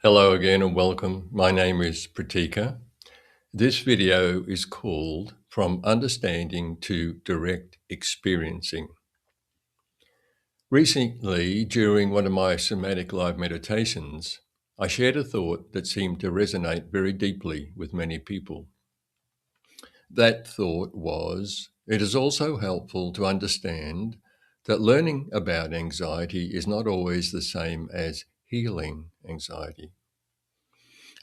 Hello again and welcome. My name is Pratika. This video is called From Understanding to Direct Experiencing. Recently, during one of my somatic live meditations, I shared a thought that seemed to resonate very deeply with many people. That thought was, it is also helpful to understand that learning about anxiety is not always the same as healing anxiety.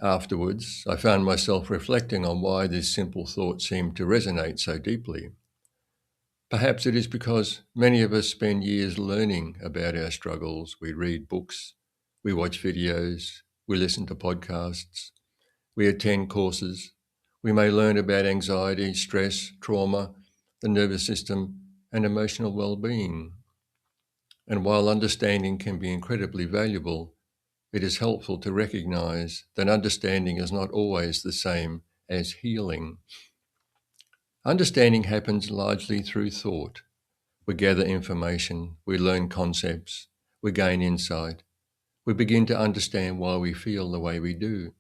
Afterwards, I found myself reflecting on why this simple thought seemed to resonate so deeply. Perhaps it is because many of us spend years learning about our struggles. We read books, we watch videos, we listen to podcasts, we attend courses. We may learn about anxiety, stress, trauma, the nervous system, and emotional well-being. And while understanding can be incredibly valuable, it is helpful to recognize that understanding is not always the same as healing. Understanding happens largely through thought. We gather information, we learn concepts, we gain insight, we begin to understand why we feel the way we do.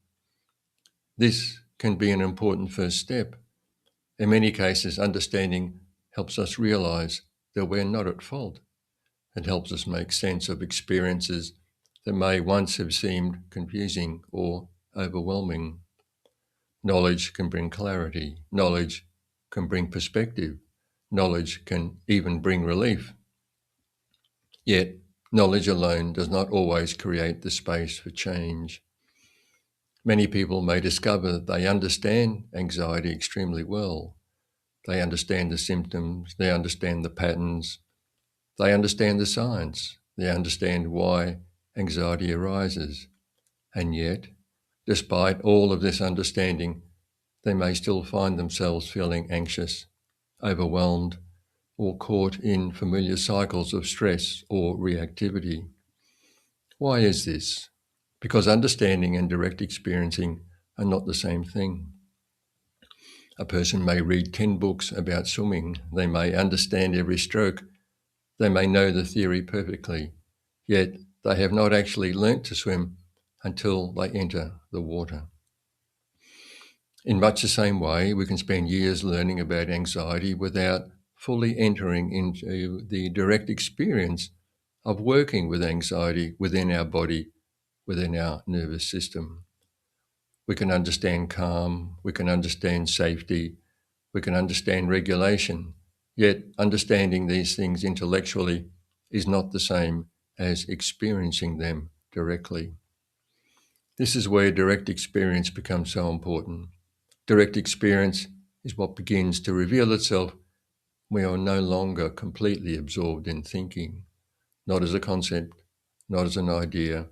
This can be an important first step. In many cases, understanding helps us realize that we're not at fault. It helps us make sense of experiences that may once have seemed confusing or overwhelming. Knowledge can bring clarity. Knowledge can bring perspective. Knowledge can even bring relief. Yet, knowledge alone does not always create the space for change. Many people may discover they understand anxiety extremely well. They understand the symptoms, they understand the patterns, they understand the science, they understand why anxiety arises. And yet, despite all of this understanding, they may still find themselves feeling anxious, overwhelmed, or caught in familiar cycles of stress or reactivity. Why is this? Because understanding and direct experiencing are not the same thing. A person may read 10 books about swimming, they may understand every stroke, they may know the theory perfectly, yet they have not actually learnt to swim until they enter the water. In much the same way, we can spend years learning about anxiety without fully entering into the direct experience of working with anxiety within our body, within our nervous system. We can understand calm, we can understand safety, we can understand regulation, yet understanding these things intellectually is not the same as experiencing them directly. This is where direct experience becomes so important. Direct experience is what begins to reveal itself when we are no longer completely absorbed in thinking, not as a concept, not as an idea,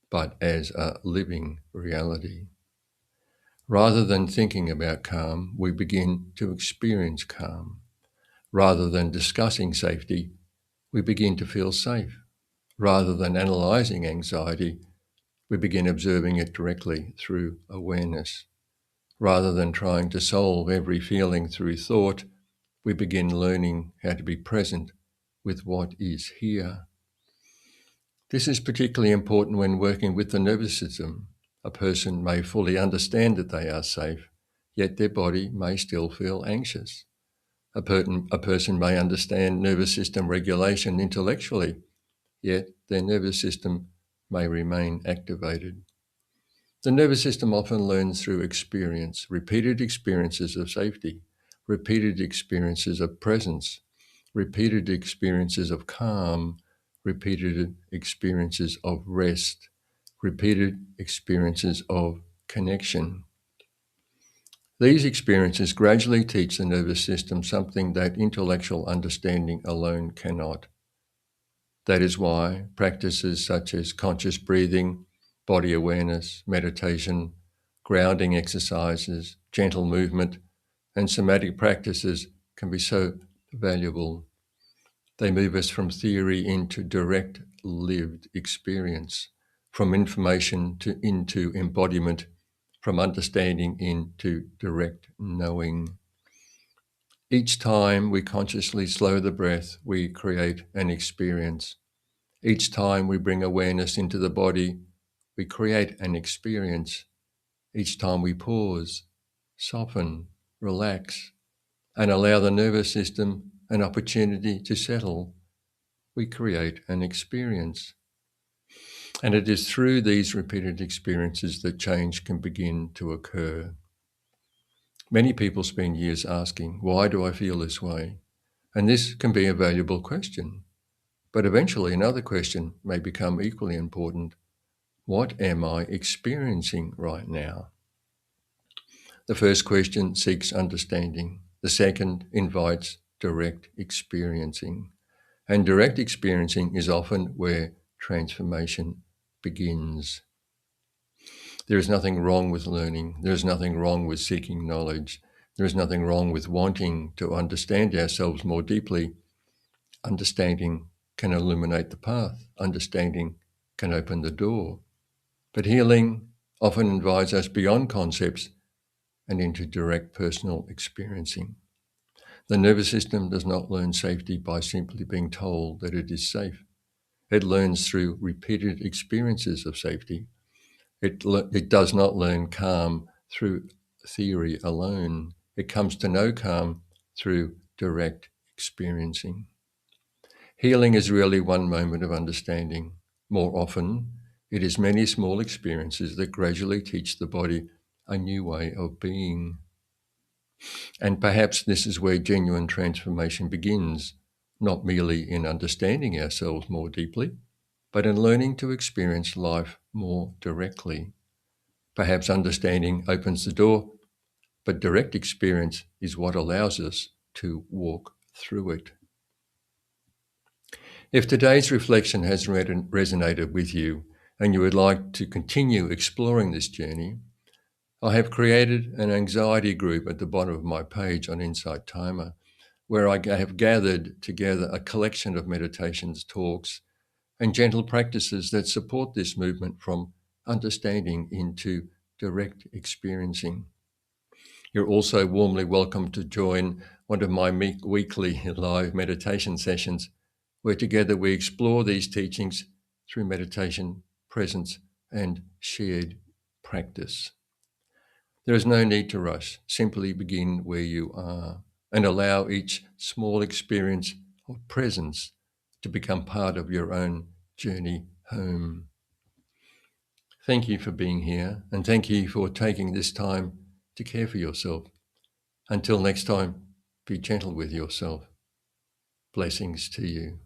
but as a living reality. Rather than thinking about calm, we begin to experience calm. Rather than discussing safety, we begin to feel safe. Rather than analyzing anxiety, we begin observing it directly through awareness. Rather than trying to solve every feeling through thought, we begin learning how to be present with what is here. This is particularly important when working with the nervous system. A person may fully understand that they are safe, yet their body may still feel anxious. A person may understand nervous system regulation intellectually, yet their nervous system may remain activated. The nervous system often learns through experience, repeated experiences of safety, repeated experiences of presence, repeated experiences of calm, repeated experiences of rest, repeated experiences of connection. These experiences gradually teach the nervous system something that intellectual understanding alone cannot. That is why practices such as conscious breathing, body awareness, meditation, grounding exercises, gentle movement, and somatic practices can be so valuable. They move us from theory into direct lived experience, from information into embodiment, from understanding into direct knowing. Each time we consciously slow the breath, we create an experience. Each time we bring awareness into the body, We create an experience each time we pause, soften, relax, and allow the nervous system an opportunity to settle. We create an experience. And it is through these repeated experiences that change can begin to occur. Many people spend years asking, why do I feel this way? And this can be a valuable question. But eventually another question may become equally important. What am I experiencing right now? The first question seeks understanding. The second invites direct experiencing. And direct experiencing is often where transformation begins. There is nothing wrong with learning. There is nothing wrong with seeking knowledge. There is nothing wrong with wanting to understand ourselves more deeply. Understanding can illuminate the path. Understanding can open the door. But healing often invites us beyond concepts and into direct personal experiencing. The nervous system does not learn safety by simply being told that it is safe. It learns through repeated experiences of safety. It does not learn calm through theory alone. It comes to know calm through direct experiencing. Healing is really one moment of understanding. More often, it is many small experiences that gradually teach the body a new way of being. And perhaps this is where genuine transformation begins, not merely in understanding ourselves more deeply, but in learning to experience life more directly. Perhaps understanding opens the door, but direct experience is what allows us to walk through it. If today's reflection has resonated with you and you would like to continue exploring this journey, I have created an anxiety group at the bottom of my page on Insight Timer, where I have gathered together a collection of meditations, talks, and gentle practices that support this movement from understanding into direct experiencing. You're also warmly welcome to join one of my weekly live meditation sessions, where together we explore these teachings through meditation, presence, and shared practice. There is no need to rush. Simply begin where you are and allow each small experience of presence to become part of your own journey home. Thank you for being here, and thank you for taking this time to care for yourself. Until next time, be gentle with yourself. Blessings to you.